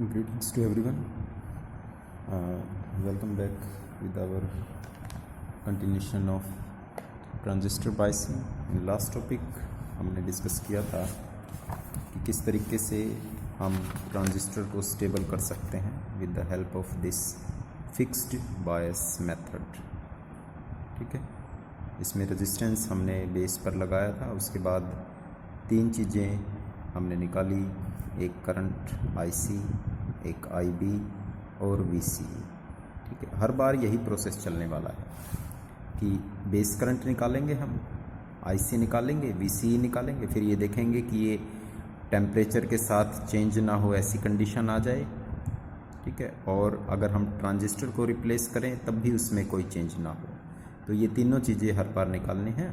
Greetings to everyone. Welcome back with our continuation of transistor biasing. In last topic हमने discuss किया था कि किस तरीके से हम ट्रांजिस्टर को स्टेबल कर सकते हैं with the help of this fixed bias method. ठीक है, इसमें रेजिस्टेंस हमने बेस पर लगाया था. उसके बाद तीन चीज़ें हमने निकाली, एक करंट आईसी, एक आईबी और वीसी. ठीक है, हर बार यही प्रोसेस चलने वाला है कि बेस करंट निकालेंगे, हम आईसी निकालेंगे, वीसी निकालेंगे, फिर ये देखेंगे कि ये टेम्परेचर के साथ चेंज ना हो, ऐसी कंडीशन आ जाए. ठीक है, और अगर हम ट्रांजिस्टर को रिप्लेस करें तब भी उसमें कोई चेंज ना हो. तो ये तीनों चीज़ें हर बार निकालनी हैं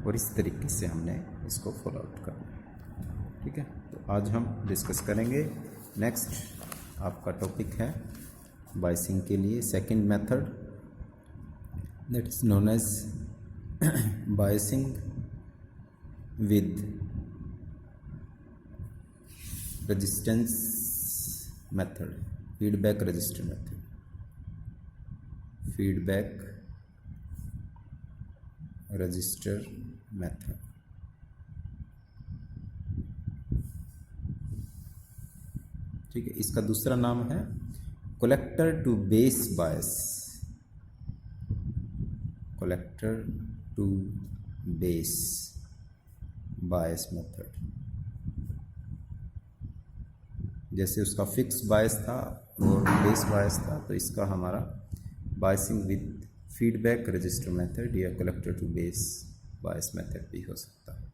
और इस तरीके से हमने इसको फॉलो आउट करना है. ठीक है, तो आज हम डिस्कस करेंगे. नेक्स्ट आपका टॉपिक है बायसिंग के लिए second method, that is known as biasing with resistance method, feedback resistor method. Feedback resistor method. ठीक है, इसका दूसरा नाम है collector to base bias. Collector to base bias method. जैसे उसका फिक्स बायस था और बेस बायस था, तो इसका हमारा biasing with feedback resistor method या collector to base bias method भी हो सकता है.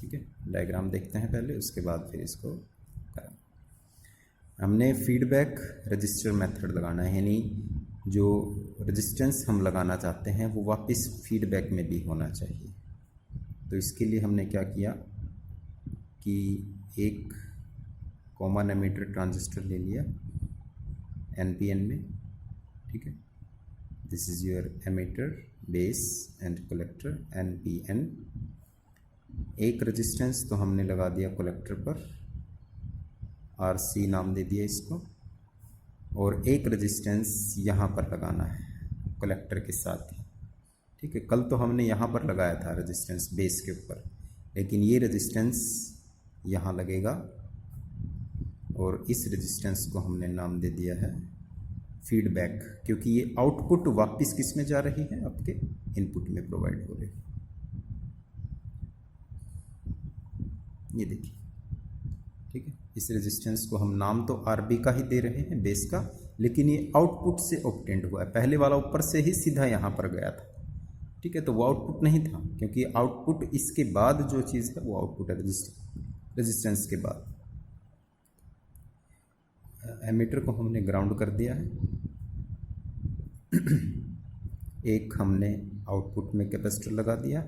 ठीक है, डायग्राम देखते हैं पहले, उसके बाद फिर इसको करें. हमने फीडबैक रजिस्टर मेथड लगाना है, यानी जो रेजिस्टेंस हम लगाना चाहते हैं वो वापस फीडबैक में भी होना चाहिए. तो इसके लिए हमने क्या किया कि एक कॉमन एमीटर ट्रांजिस्टर ले लिया एनपीएन में. ठीक है, this is your emitter, base and collector NPN. एक रेजिस्टेंस तो हमने लगा दिया कलेक्टर पर, आरसी नाम दे दिया इसको, और एक रेजिस्टेंस यहाँ पर लगाना है कलेक्टर के साथ ही. ठीक है, कल तो हमने यहाँ पर लगाया था रेजिस्टेंस बेस के ऊपर, लेकिन ये रेजिस्टेंस यहाँ लगेगा और इस रेजिस्टेंस को हमने नाम दे दिया है फीडबैक, क्योंकि ये आउटपुट वापस किस में जा रही है, आपके इनपुट में प्रोवाइड हो रही है. ये देखिए. ठीक है, इस रेजिस्टेंस को हम नाम तो आरबी का ही दे रहे हैं, बेस का, लेकिन ये आउटपुट से ऑब्टेंड हुआ है. पहले वाला ऊपर से ही सीधा यहाँ पर गया था. ठीक है, तो वो आउटपुट नहीं था, क्योंकि आउटपुट इसके बाद जो चीज़ है वो आउटपुट है रेजिस्टेंस के बाद. एमीटर को हमने ग्राउंड कर दिया है. एक हमने आउटपुट में कैपेसिटर लगा दिया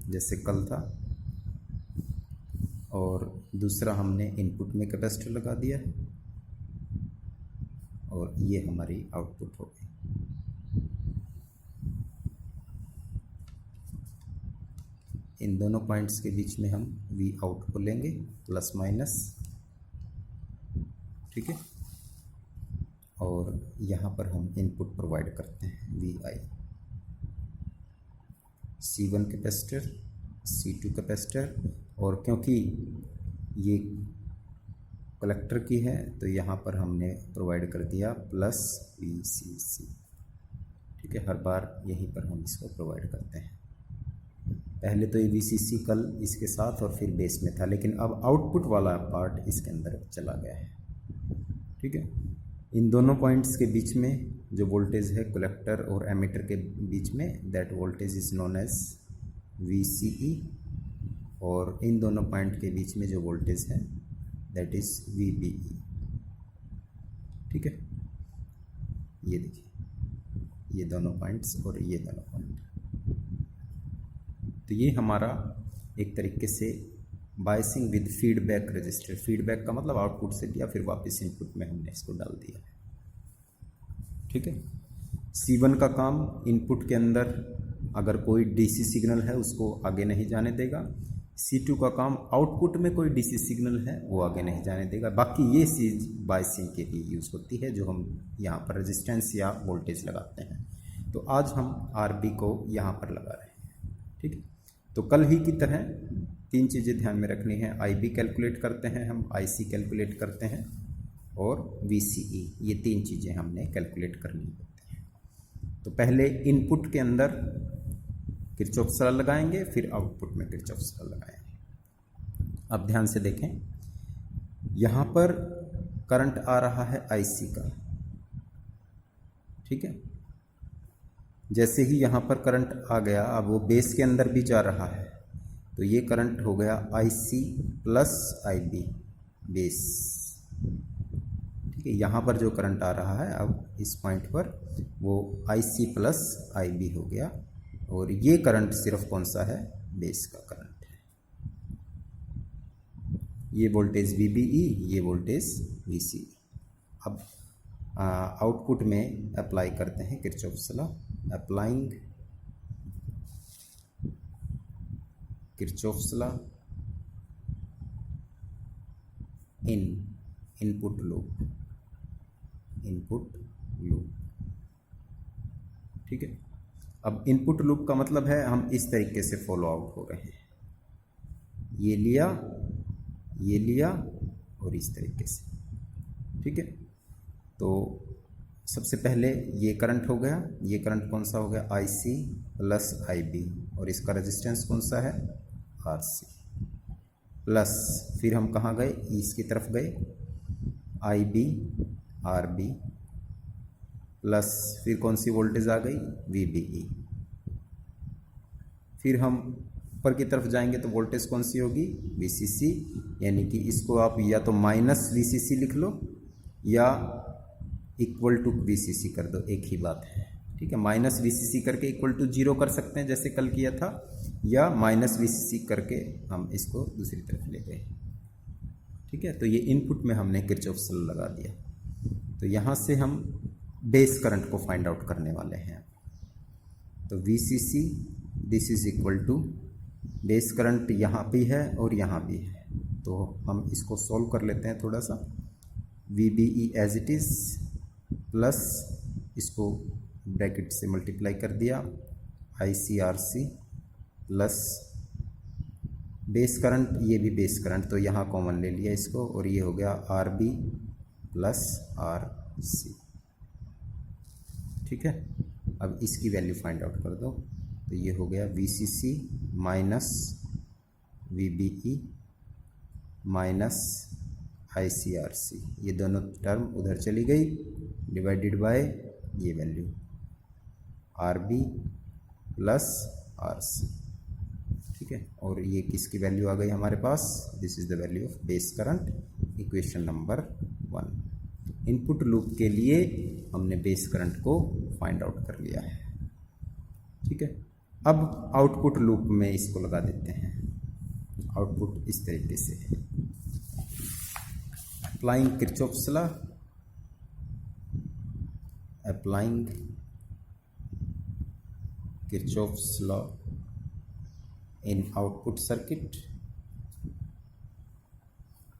जैसे कल था, और दूसरा हमने इनपुट में कैपेसिटर लगा दिया है, और ये हमारी आउटपुट हो गई. इन दोनों पॉइंट्स के बीच में हम वी आउट को लेंगे प्लस माइनस. ठीक है, और यहाँ पर हम इनपुट प्रोवाइड करते हैं we I. C1 capacitor, C2 capacitor, और क्योंकि ये कलेक्टर की है तो यहाँ पर हमने प्रोवाइड कर दिया प्लस VCC. ठीक है, हर बार यहीं पर हम इसको प्रोवाइड करते हैं. पहले तो ये VCC कल इसके साथ और फिर बेस में था, लेकिन अब आउटपुट वाला पार्ट इसके अंदर चला गया है. ठीक है, इन दोनों पॉइंट्स के बीच में जो वोल्टेज है कलेक्टर और एमीटर के बीच में, that voltage is known as VCE, और इन दोनों पॉइंट के बीच में जो वोल्टेज है दैट इज VBE. ठीक है, ये देखिए, ये दोनों पॉइंट्स और ये दोनों पॉइंट. तो ये हमारा एक तरीके से biasing with feedback register. Feedback का मतलब आउटपुट से दिया फिर वापस इनपुट में हमने इसको डाल दिया. ठीक है, C1 का काम इनपुट के अंदर अगर कोई DC सिग्नल है उसको आगे नहीं जाने देगा, C2 का काम आउटपुट में कोई DC सिग्नल है वो आगे नहीं जाने देगा। बाकी ये चीज़ बायसिंग के लिए यूज़ होती है जो हम यहाँ पर रेजिस्टेंस या वोल्टेज लगाते हैं। तो आज हम RB को यहाँ पर लगा रहे हैं, ठीक है। तो कल ही की तरह 3 चीज़ें ध्यान में रखनी है। IB कैलकुलेट करते हैं हम, IC कैलकुलेट करते हैं और VCE, ये 3 चीज़ें हमने कैलकुलेट करनी होती हैं। तो पहले इनपुट के अंदर किरचॉफ्स लॉ लगाएंगे, फिर आउटपुट में किरचॉफ्स लॉ लगाएंगे। अब ध्यान से देखें, यहाँ पर करंट आ रहा है IC का, ठीक है। जैसे ही यहाँ पर करंट आ गया, अब वो बेस के अंदर भी जा रहा है, तो ये करंट हो गया IC प्लस IB बेस, ठीक है। यहाँ पर जो करंट आ रहा है अब इस पॉइंट पर वो IC प्लस IB हो गया, और ये करंट सिर्फ कौन सा है, बेस का करंट है। ये वोल्टेज VBE, ये वोल्टेज VCE। अब आउटपुट में अप्लाई करते हैं Kirchhoff's law. Applying Kirchhoff's law इन इनपुट लूप, ठीक है। अब इनपुट लूप का मतलब है हम इस तरीके से फॉलो आउट हो रहे हैं, ये लिया और इस तरीके से, ठीक है। तो सबसे पहले ये करंट हो गया, ये करंट कौन सा हो गया, IC प्लस IB, और इसका रेजिस्टेंस कौन सा है, RC प्लस, फिर हम कहाँ गए, इसकी तरफ गए, IB RB प्लस, फिर कौन सी वोल्टेज आ गई, VBE। फिर हम ऊपर की तरफ जाएंगे तो वोल्टेज कौन सी होगी, VCC, यानी कि इसको आप या तो माइनस VCC लिख लो या इक्वल टू VCC कर दो, एक ही बात है, ठीक है। माइनस VCC करके इक्वल टू 0 कर सकते हैं जैसे कल किया था, या माइनस VCC करके हम इसको दूसरी तरफ ले गए, ठीक है। तो ये इनपुट में हमने किरचॉफ्स लॉ लगा दिया। तो यहाँ से हम बेस करंट को फाइंड आउट करने वाले हैं। तो VCC this is equal to, base current यहाँ भी है और यहाँ भी है, तो हम इसको सॉल्व कर लेते हैं थोड़ा सा। VBE as it is plus, इसको ब्रैकेट से मल्टीप्लाई कर दिया, ICRC प्लस बेस करंट, ये भी बेस करंट, तो यहाँ कॉमन ले लिया इसको, और ये हो गया RB प्लस RC, ठीक है। अब इसकी वैल्यू फाइंड आउट कर दो, तो ये हो गया VCC minus VBE minus ICRC, ये दोनों टर्म उधर चली गई, डिवाइडेड बाय ये वैल्यू RB प्लस RC, ठीक है। और ये किसकी वैल्यू आ गई हमारे पास, this is the value of base current, equation number 1। Input loop के लिए हमने बेस करंट को फाइंड आउट कर लिया है, ठीक है। अब आउटपुट लूप में इसको लगा देते हैं। आउटपुट इस तरीके से है, applying Kirchhoff's law, applying Kirchhoff's law in output circuit,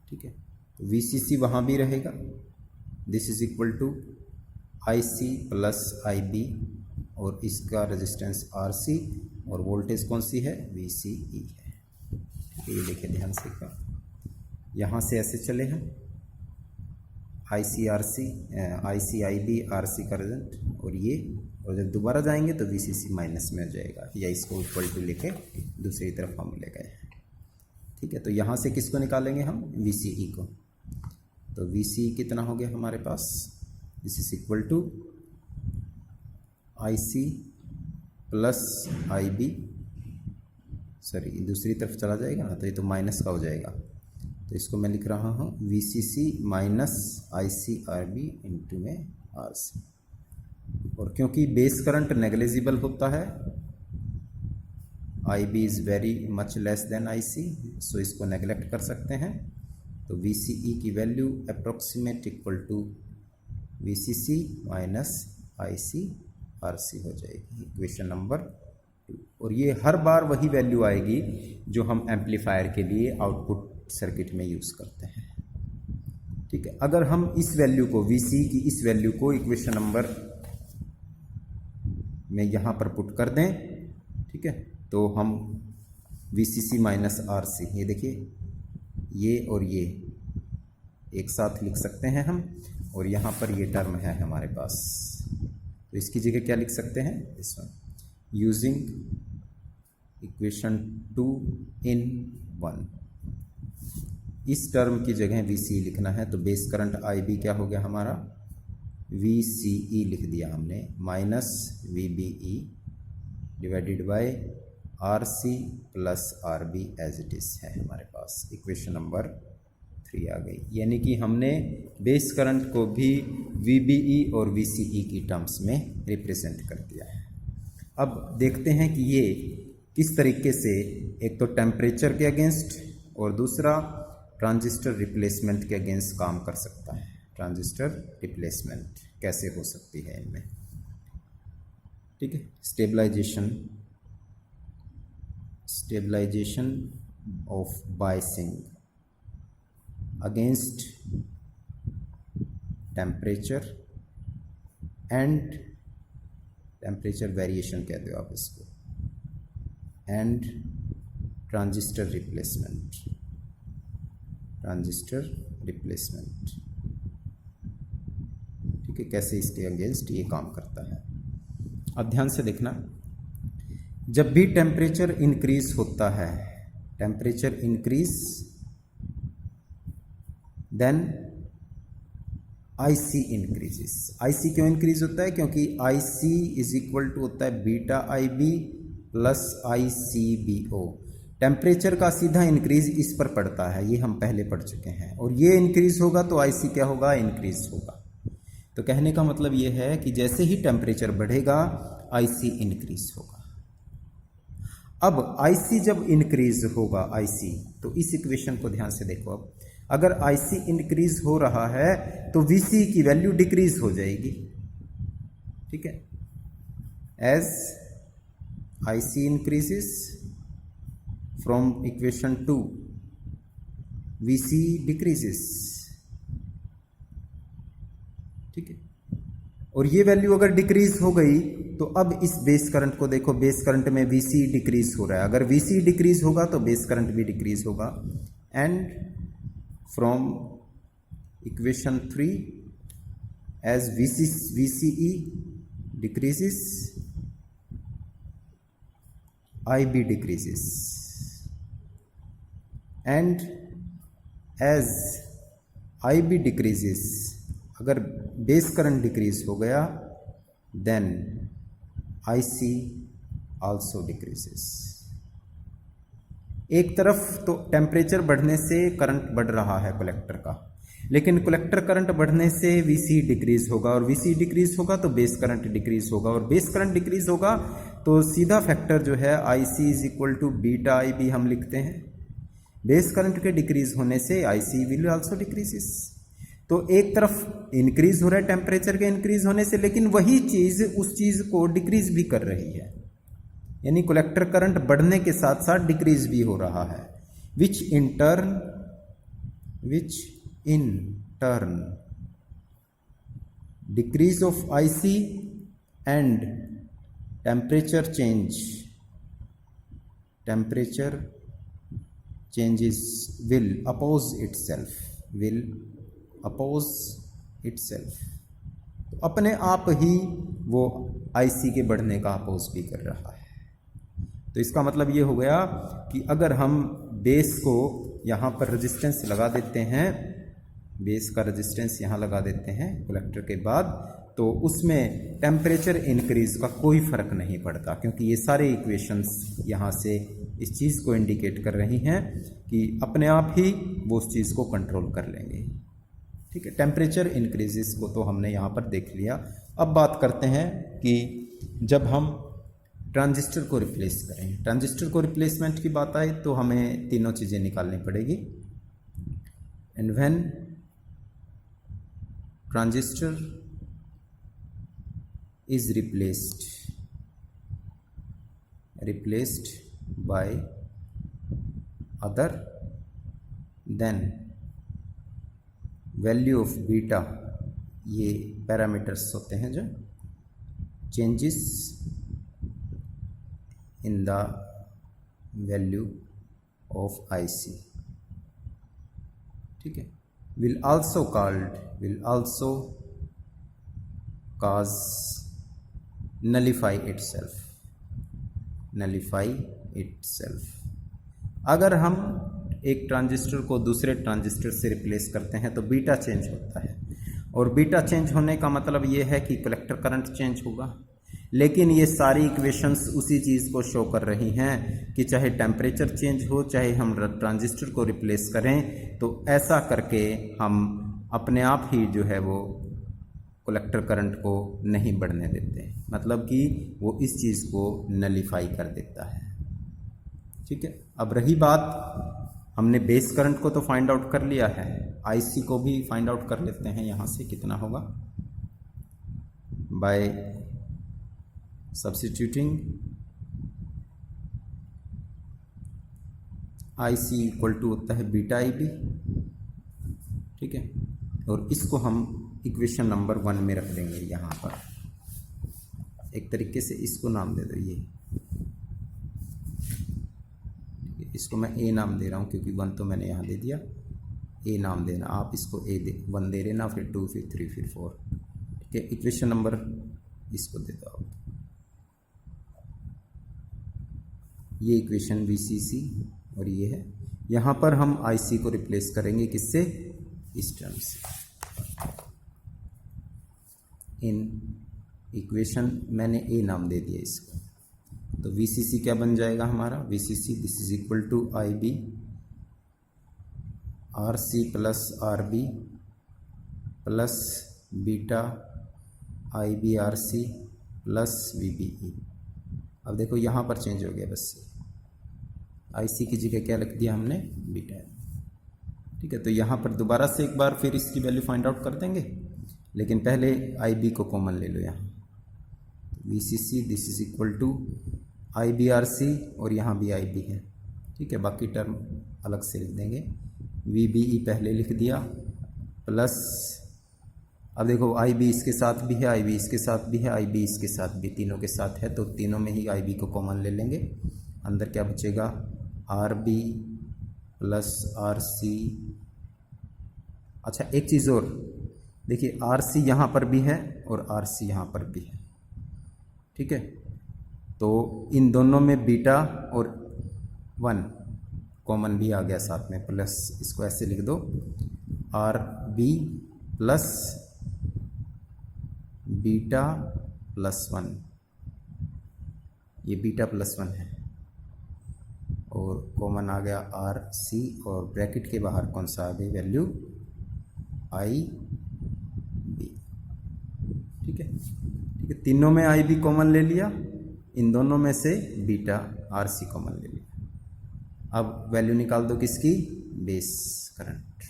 ठीक है। तो VCC वहाँ भी रहेगा, this is equal to IC plus IB, और इसका रेजिस्टेंस RC, और वोल्टेज कौन सी है, VCE है, ठीक है। ये देखिए ध्यान से, यहाँ से ऐसे चले हैं, ICRC ICIB RC का रिजल्ट, और ये, और जब दोबारा जाएंगे तो VCC माइनस में हो जाएगा, या इसको इक्वल टू लेके दूसरी तरफ हम ले गए, ठीक है। तो यहाँ से किसको निकालेंगे हम, VCE को। तो VCE कितना हो गया हमारे पास, this is equal to IC plus IB, sorry दूसरी तरफ चला जाएगा ना, तो ये तो माइनस का हो जाएगा, तो इसको मैं लिख रहा हूँ VCC माइनस ICRB इंटू में RC। और क्योंकि बेस करंट नेग्लिजिबल होता है, IB is very much less than IC, so इसको नेगलेक्ट कर सकते हैं। तो VCE की value approximate equal to VCC minus ICRC हो जाएगी, इक्वेशन नंबर 2। और ये हर बार वही वैल्यू आएगी जो हम एम्पलीफायर के लिए आउटपुट सर्किट में यूज़ करते हैं। ठीक है, अगर हम इस वैल्यू को VC की इस वैल्यू को इक्वेशन नंबर में यहाँ पर पुट कर दें, ठीक है, तो हम VCC माइनस RC, ये देखिए ये और ये एक साथ लिख सकते हैं हम, और यहाँ पर ये टर्म है हमारे पास, तो इसकी जगह क्या लिख सकते हैं, this one, using equation 2 in 1। इस टर्म की जगह VC लिखना है, तो बेस करंट IB क्या हो गया हमारा, VCE लिख दिया हमने, minus VBE divided by RC plus RB as it is है हमारे पास। इक्वेशन नंबर 3 आ गई, यानी कि हमने बेस करंट को भी VBE और VCE की टर्म्स में रिप्रेजेंट कर दिया है। अब देखते हैं कि ये किस तरीके से, एक तो टेम्परेचर के अगेंस्ट और दूसरा ट्रांजिस्टर रिप्लेसमेंट के अगेंस्ट काम कर सकता है। ट्रांजिस्टर रिप्लेसमेंट कैसे हो सकती है इनमें, ठीक है। Stabilisation of biasing against temperature and temperature variation कहते हो आप इसको, एंड ट्रांजिस्टर रिप्लेसमेंट ठीक है, कैसे इसके अगेंस्ट ये काम करता है। अब ध्यान से देखना, जब भी टेम्परेचर इंक्रीज होता है, temperature increase, then IC increases. IC क्यों इंक्रीज होता है, क्योंकि IC इज इक्वल टू होता है beta IB plus ICBO। Temperature का सीधा इंक्रीज इस पर पड़ता है, ये हम पहले पढ़ चुके हैं, और ये इंक्रीज होगा तो IC क्या होगा, इंक्रीज होगा। तो कहने का मतलब ये है कि जैसे ही टेम्परेचर बढ़ेगा IC इंक्रीज होगा। अब IC जब इंक्रीज होगा IC, तो इस इक्वेशन को ध्यान से देखो। अब अगर IC इंक्रीज हो रहा है तो VC की वैल्यू डिक्रीज हो जाएगी, ठीक है। As IC increases from equation 2, VC decreases, ठीक है। और ये वैल्यू अगर डिक्रीज हो गई तो अब इस बेस करंट को देखो, बेस करंट में VC डिक्रीज हो रहा है। अगर VC डिक्रीज होगा तो बेस करंट भी डिक्रीज होगा। And from equation 3, as VCE decreases, IB decreases, and as IB decreases, अगर बेस करंट डिक्रीज हो गया देन IC आल्सो डिक्रीजेस। एक तरफ तो टेम्परेचर बढ़ने से करंट बढ़ रहा है कलेक्टर का, लेकिन कलेक्टर करंट बढ़ने से VC डिक्रीज होगा, और VC डिक्रीज होगा तो बेस करंट डिक्रीज होगा, और बेस करंट डिक्रीज होगा तो सीधा फैक्टर जो है IC is equal to beta IB हम लिखते हैं। बेस करंट के डिक्रीज होने से IC विल आल्सो डिक्रीजेस। तो एक तरफ इंक्रीज हो रहा है टेम्परेचर के इंक्रीज होने से, लेकिन वही चीज उस चीज को डिक्रीज भी कर रही है, यानी कलेक्टर करंट बढ़ने के साथ साथ डिक्रीज भी हो रहा है, which in turn decrease of IC and temperature changes will oppose itself, तो अपने आप ही वो IC के बढ़ने का अपोज भी कर रहा है। तो इसका मतलब ये हो गया कि अगर हम बेस को यहाँ पर रेजिस्टेंस लगा देते हैं, बेस का रेजिस्टेंस यहाँ लगा देते हैं कलेक्टर के बाद, तो उसमें टेम्परेचर इंक्रीज का कोई फर्क नहीं पड़ता, क्योंकि ये सारे इक्वेशंस यहाँ से इस चीज़ को इंडिकेट कर रही हैं कि अपने आप ही वो उस चीज़ को कंट्रोल कर लेंगे, ठीक है। टेम्परेचर इंक्रीजेस को तो हमने यहाँ पर देख लिया। अब बात करते हैं कि जब हम ट्रांजिस्टर को रिप्लेस करें, ट्रांजिस्टर को रिप्लेसमेंट की बात आए तो हमें तीनों चीज़ें निकालनी पड़ेगी। And when transistor is replaced by other then value of beta, ये पैरामीटर्स होते हैं जो changes in the value of IC, ठीक है, will also cause nullify itself। अगर हम एक ट्रांजिस्टर को दूसरे ट्रांजिस्टर से रिप्लेस करते हैं तो बीटा चेंज होता है, और बीटा चेंज होने का मतलब ये है कि कलेक्टर करंट चेंज होगा। लेकिन ये सारी इक्वेशंस उसी चीज़ को शो कर रही हैं कि चाहे टेम्परेचर चेंज हो, चाहे हम ट्रांजिस्टर को रिप्लेस करें, तो ऐसा करके हम अपने आप ही जो है वो कलेक्टर करंट को नहीं बढ़ने देते, मतलब कि वो इस चीज़ को नलीफाई कर देता है, ठीक है। अब रही बात, हमने बेस करंट को तो फाइंड आउट कर लिया है, आईसी को भी फाइंड आउट कर लेते हैं। यहाँ से कितना होगा, by substituting IC equal to होता है बीटा आई बी, ठीक है, और इसको हम इक्वेशन नंबर 1 में रख देंगे। यहाँ पर एक तरीके से इसको नाम दे दो, ये इसको मैं ए नाम दे रहा हूँ क्योंकि 1 तो मैंने यहाँ दे दिया, ए नाम देना, आप इसको ए दे 1 दे देना, फिर 2, फिर 3, फिर 4, ठीक है। इक्वेशन नंबर इसको दे दो आप, ये इक्वेशन VCC और ये है। यहाँ पर हम IC को रिप्लेस करेंगे किससे, इस टर्म से। इन इक्वेशन मैंने ए नाम दे दिया इसको, तो VCC क्या बन जाएगा हमारा, VCC this is equal to IB RC plus RB plus beta IB RC plus VBE। अब देखो यहाँ पर चेंज हो गया, बस IC की जगह क्या रख दिया हमने, बीटा, ठीक है। तो यहाँ पर दोबारा से एक बार फिर इसकी वैल्यू फाइंड आउट कर देंगे, लेकिन पहले IB को कॉमन ले लो। यहाँ VCC this is equal to IB RC और यहाँ भी IB है, ठीक है, बाकी टर्म अलग से लिख देंगे। VBE पहले लिख दिया प्लस, अब देखो IB इसके साथ भी है, IB इसके साथ भी है, IB इसके साथ भी, तीनों के साथ है, तो तीनों में ही IB को कॉमन ले लेंगे। अंदर क्या बचेगा, RB प्लस RC। अच्छा एक चीज़ और देखिए, RC यहाँ पर भी है और RC यहाँ पर भी है, ठीक है। तो इन दोनों में बीटा और 1 कॉमन भी आ गया साथ में, प्लस इसको ऐसे लिख दो, RB प्लस बीटा प्लस 1, ये बीटा प्लस 1 है, और कॉमन आ गया RC, और ब्रैकेट के बाहर कौन सा आ गई वैल्यू, IB, ठीक है, ठीक है। तीनों में IB कॉमन ले लिया, इन दोनों में से बीटा RC कॉमन ले लिया। अब वैल्यू निकाल दो किसकी, base current.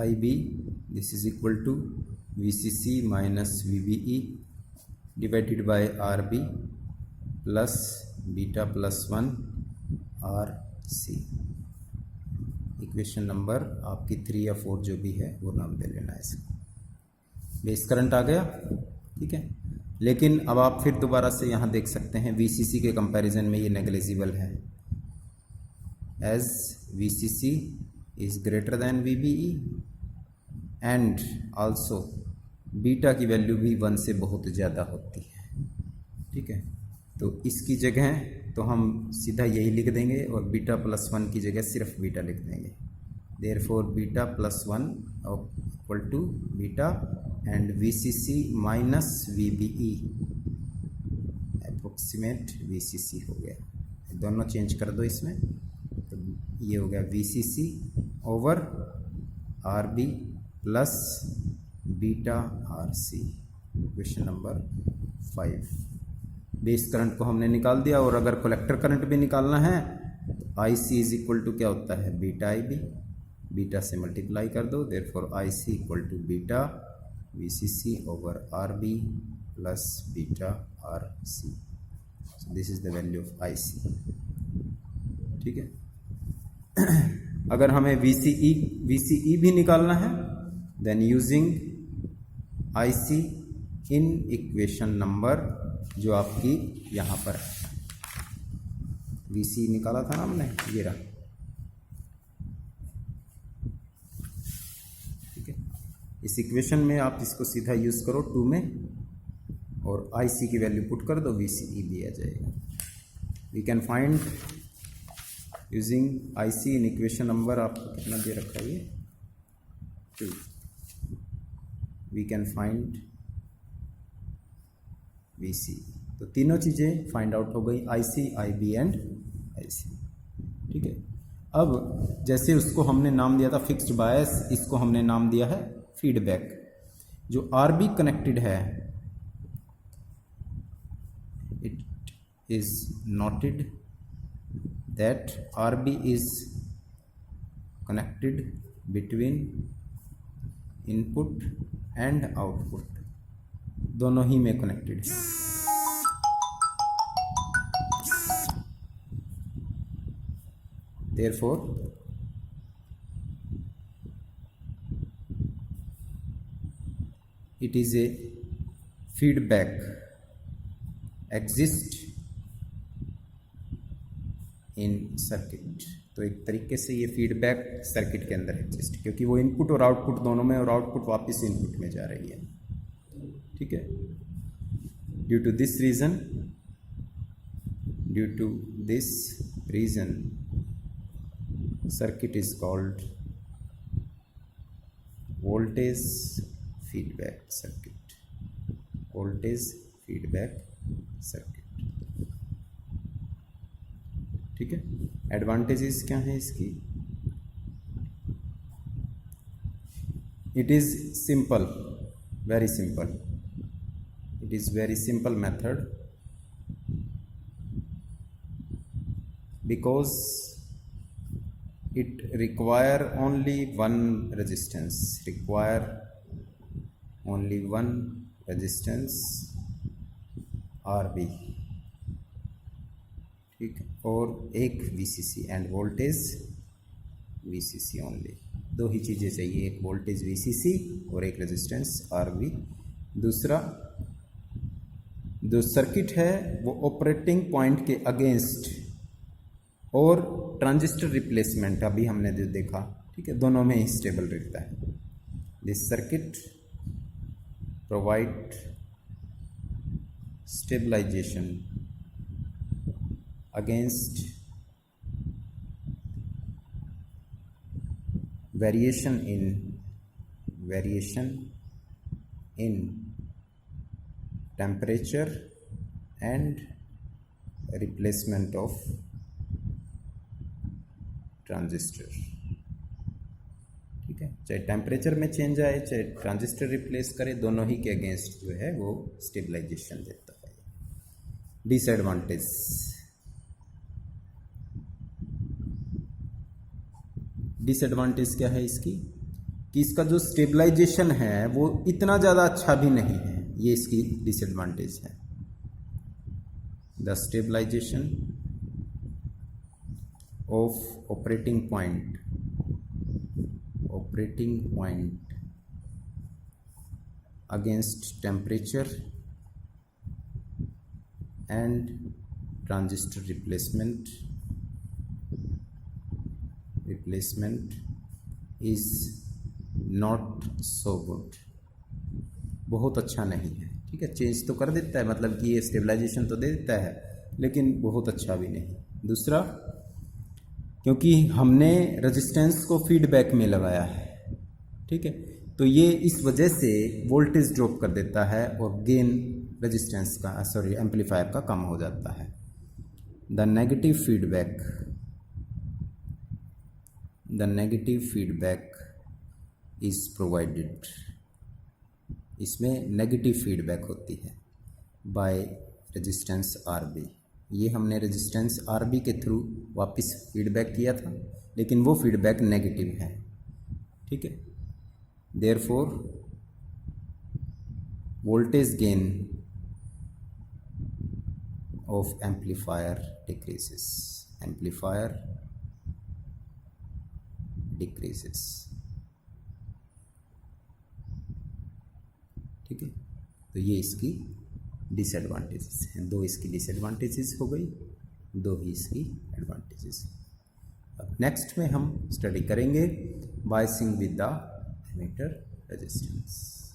IB this is equal to VCC minus VBE divided by RB plus beta plus 1 RC। Equation number आपकी 3 या 4 जो भी है वो नाम दे लेना है इसको। बेस करंट आ गया, ठीक है। लेकिन अब आप फिर दोबारा से यहाँ देख सकते हैं VCC के कंपैरिजन में ये नेग्लिजिबल है, as VCC is greater than VBE and also beta की वैल्यू भी 1 से बहुत ज़्यादा होती है, ठीक है। तो इसकी जगह तो हम सीधा यही लिख देंगे और बीटा प्लस 1 की जगह सिर्फ बीटा लिख देंगे। Therefore beta plus 1 equal to beta and VCC minus VBE approximate VCC हो गया। दोनों चेंज कर दो इसमें, तो ये हो गया VCC over RB plus beta RC। Question number 5। Base current को हमने निकाल दिया, और अगर कलेक्टर करंट भी निकालना है तो IC इज इक्वल टू क्या होता है, बीटा IB, बीटा से मल्टीप्लाई कर दो, therefore IC equal to beta VCC over RB plus beta RC. So this is the value of IC. ठीक है। अगर हमें VCE भी निकालना है, then using IC in equation number जो आपकी यहाँ पर है, VC निकाला था ना हमने, ये रहा, ठीक है। इस इक्वेशन में आप इसको सीधा यूज़ करो 2 में और IC की वैल्यू पुट कर दो, VCE भी आ जाएगा। We can find using IC in equation number, आपको कितना दे रखा है ये 2, वी कैन फाइंड VC। तो तीनों चीज़ें फाइंड आउट हो गई, IC, IB एंड IC, ठीक है। अब जैसे उसको हमने नाम दिया था फिक्स्ड बायस, इसको हमने नाम दिया है फीडबैक। जो RB कनेक्टेड है, it is noted that RB is connected between input and output, दोनों ही में कनेक्टेड है। Therefore, it is a feedback exist in circuit। तो एक तरीके से ये फीडबैक सर्किट के अंदर एग्जिस्ट, क्योंकि वो इनपुट और आउटपुट दोनों में, और आउटपुट वापस इनपुट में जा रही है, ठीक है। Due to this reason circuit is called voltage feedback circuit, voltage feedback circuit, ठीक है। एडवांटेजेस क्या है इसकी? It is simple, very simple, it is very simple method, because it require only one resistance, RB, ठीक, और एक VCC end voltage VCC only. दो ही चीज़ें चाहिए, एक वोल्टेज VCC और एक रेजिस्टेंस RB। दूसरा, जो सर्किट है वो ऑपरेटिंग पॉइंट के अगेंस्ट और ट्रांजिस्टर रिप्लेसमेंट अभी हमने जो देखा, ठीक है, दोनों में ही स्टेबल रहता है। This circuit provide stabilisation against variation in temperature and replacement of transistor, ठीक है। चाहे टेम्परेचर में चेंज आए, चाहे ट्रांजिस्टर रिप्लेस करे, दोनों ही के अगेंस्ट जो है वो स्टेबलाइजेशन देता है। डिसएडवांटेज क्या है इसकी? कि इसका जो स्टेबलाइजेशन है वो इतना ज़्यादा अच्छा भी नहीं है, ये इसकी डिसएडवांटेज है। The stabilisation of operating point against temperature and transistor replacement is not so good, बहुत अच्छा नहीं है, ठीक है। चेंज तो कर देता है, मतलब कि ये स्टेबलाइजेशन तो दे देता है, लेकिन बहुत अच्छा भी नहीं। दूसरा, क्योंकि हमने रेजिस्टेंस को फीडबैक में लगाया है, ठीक है, तो ये इस वजह से वोल्टेज ड्रॉप कर देता है और गेन रेजिस्टेंस का, एम्पलीफायर का कम हो जाता है। The negative feedback is provided, इसमें नेगेटिव फीडबैक होती है बाय रेजिस्टेंस RB। ये हमने रेजिस्टेंस RB के थ्रू वापस फीडबैक किया था, लेकिन वो फीडबैक नेगेटिव है, ठीक है। Therefore voltage gain of amplifier decreases, amplifier decreases। ठीक है, तो ये इसकी डिसएडवांटेजेस हैं, दो इसकी डिसएडवांटेजेस हो गई, दो ही इसकी एडवांटेजेस। अब नेक्स्ट में हम स्टडी करेंगे biasing with the emitter resistance.